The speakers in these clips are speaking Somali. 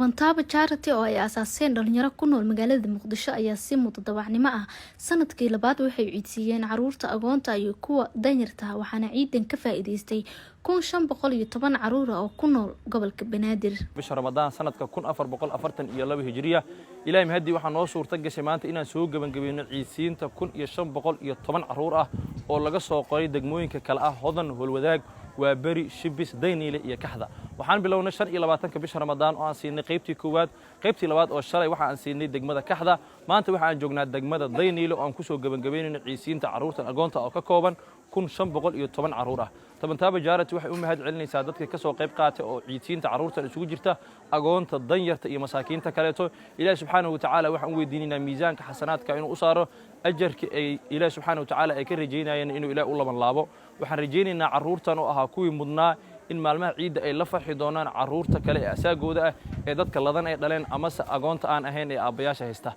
Tabantaabo charity oo ay aasaaseen dhalinyaro ku nool magaalada Muqdisho ayaa si mutadawacnimo ah sanadkii labaad waxay ciidsiiyeen caruurta agoonta iyo kuwa danyarta waxaana ciidan ka faa'iideystay 1510 caruur oo ku nool gobolka Banaadir. bisha Ramadaan sanadka 1442 hijriya ilaahay mahadi waxaan noo suurta gashay maanta inaan soo gabagabeyno ciidsiinta 1510 caruur ah oo laga soo qoray degmooyinka kala ah Hodan Holwadaag waa bari shibis dayniile iyo kaxda waxaan bilownay 25 bisha Ramadaan oo aan siinay qaybtii koowaad qaybtii labaad oo shalay waxa aan siinay degmada kaxda maanta waxa aan joognaa degmada dayniile oo aan ku soo gabagabeynayno ciidsiinta caruurta agoonta oo ka kooban 1510 caruur ah Tabantaabo charity waxay u mahad celinaysaa dadka ka soo qayb qaatay oo ciidsiinta caruurta isugu jirta agoonta danyarta iyo masaakiinta kaleeto Ilaahay subhanahu wa ta'ala waxaan weydiinaynaa miisaanka xasanaadka inuu u saaro ajarka ay Ilaahay subhanahu wa ta'ala ay ka rajeynayaan inuu Ilaahay u laban laabo waxaan rajeynaynaa caruurtan oo ahaa kuwii mudnaa in maalmaha ciidda ay la farxi doonaan caruurta kale ee asaagooda ah ee dadka ladan ay dhaleen ama agoonta aan ahayn ee aabayaasha haysta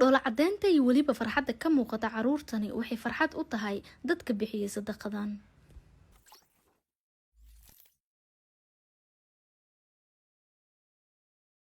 doola cadeynta iyo waliba farxadda ka muuqata caruurtani waxay farxad u tahay dadka bixiyay sadaqadan.